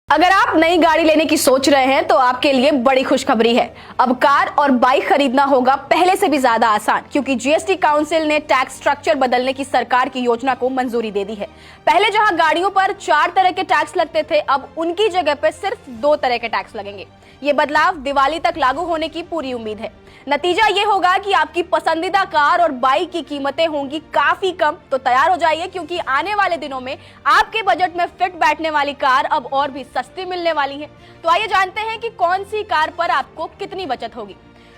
अगर आप नई गाड़ी लेने की सोच रहे हैं तो आपके लिए बड़ी खुशखबरी है। अब कार और बाइक खरीदना होगा पहले से भी ज्यादा आसान, क्योंकि जीएसटी काउंसिल ने टैक्स स्ट्रक्चर बदलने की सरकार की योजना को मंजूरी दे दी है। पहले जहां गाड़ियों पर 4 तरह के टैक्स लगते थे, अब उनकी जगह पर सिर्फ 2 तरह के टैक्स लगेंगे। ये बदलाव दिवाली तक लागू होने की पूरी उम्मीद है। नतीजा ये होगा कि आपकी पसंदीदा कार और बाइक की कीमतें होंगी काफी कम। तो तैयार हो जाइए, क्योंकि आने वाले दिनों में आपके बजट में फिट बैठने वाली कार अब और भी सस्ती मिलने वाली है। तो आइए जानते हैं कि कौन सी कार पर आपको कितनी बचत होगी।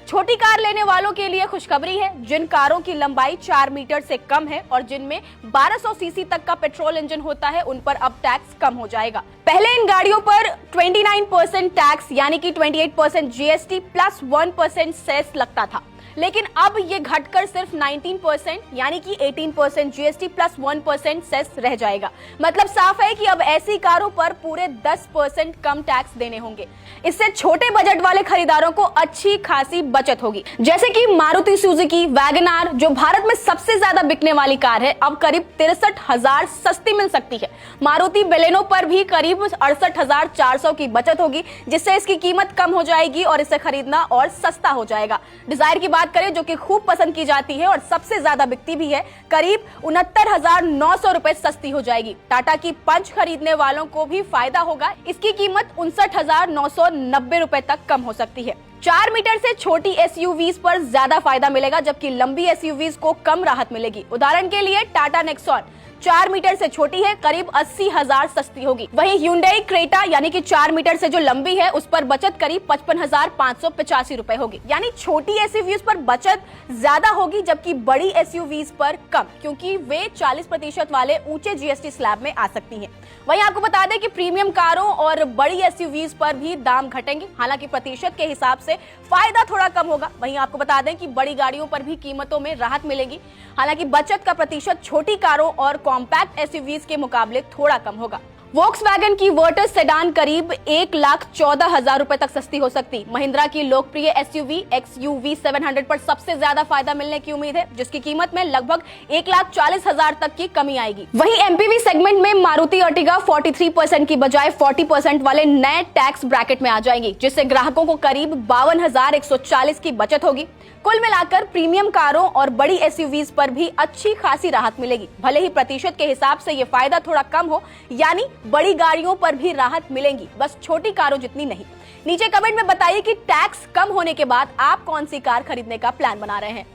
छोटी कार लेने वालों के लिए खुशखबरी है। जिन कारों की लंबाई 4 मीटर से कम है और जिनमें 1200 सीसी तक का पेट्रोल इंजन होता है, उन पर अब टैक्स कम हो जाएगा। पहले इन गाड़ियों पर 29% टैक्स यानी कि 28% जीएसटी प्लस 1% सेस लगता था, लेकिन अब ये घटकर सिर्फ 19% यानी कि 18% जीएसटी प्लस 1% सेस रह जाएगा। मतलब साफ है कि अब ऐसी कारों पर पूरे 10% कम टैक्स देने होंगे। इससे छोटे बजट वाले खरीदारों को अच्छी खासी बचत होगी। जैसे कि मारुति सुजुकी वैगन आर, जो भारत में सबसे ज्यादा बिकने वाली कार है, अब करीब 63,000 सस्ती मिल सकती है। मारुति बेलेनो पर भी करीब 68,400 की बचत होगी, जिससे इसकी कीमत कम हो जाएगी और इसे खरीदना और सस्ता हो जाएगा। डिजायर की बात करें, जो कि खूब पसंद की जाती है और सबसे ज्यादा बिकती भी है, करीब 69,900 रुपए सस्ती हो जाएगी। टाटा की पंच खरीदने वालों को भी फायदा होगा। इसकी कीमत 59,990 रुपए तक कम हो सकती है। 4 मीटर से छोटी एसयूवीज पर ज्यादा फायदा मिलेगा, जबकि लंबी एसयूवीज को कम राहत मिलेगी। उदाहरण के लिए टाटा नेक्सॉन 4 मीटर से छोटी है, करीब 80,000 सस्ती होगी। वहीं Hyundai क्रेटा यानी कि 4 मीटर से जो लंबी है, उस पर बचत करीब 55,585 रुपए होगी। यानी छोटी एसयूवीज पर बचत ज्यादा होगी, जबकि बड़ी एसयूवीज पर कम, क्योंकि वे 40% वाले ऊंचे जीएसटी स्लैब में आ सकती हैं। वहीं आपको बता दें कि प्रीमियम कारों और बड़ी एसयूवीज पर भी दाम घटेंगे, हालांकि प्रतिशत के हिसाब से फायदा थोड़ा कम होगा। वहीं आपको बता दें कि बड़ी गाड़ियों पर भी कीमतों में राहत मिलेगी, हालांकि बचत का प्रतिशत छोटी कारों और कॉम्पैक्ट एसयूवीज के मुकाबले थोड़ा कम होगा। वोक्सवैगन की वर्टस सेडान करीब 1,14,000 रुपए तक सस्ती हो सकती। महिंद्रा की लोकप्रिय एसयूवी XUV 700 पर सबसे ज्यादा फायदा मिलने की उम्मीद है, जिसकी कीमत में लगभग 1,40,000 तक की कमी आएगी। वहीं एमपीवी सेगमेंट में मारुति अर्टिगा 43% की बजाय 40% वाले नए टैक्स ब्रैकेट में आ जाएंगी, जिससे ग्राहकों को करीब 52,140 की बचत होगी। कुल मिलाकर प्रीमियम कारों और बड़ी एसयूवीज पर भी अच्छी खासी राहत मिलेगी। भले ही प्रतिशत के हिसाब से ये फायदा थोड़ा कम हो, यानी बड़ी गाड़ियों पर भी राहत मिलेगी, बस छोटी कारों जितनी नहीं। नीचे कमेंट में बताइए कि टैक्स कम होने के बाद आप कौन सी कार खरीदने का प्लान बना रहे हैं।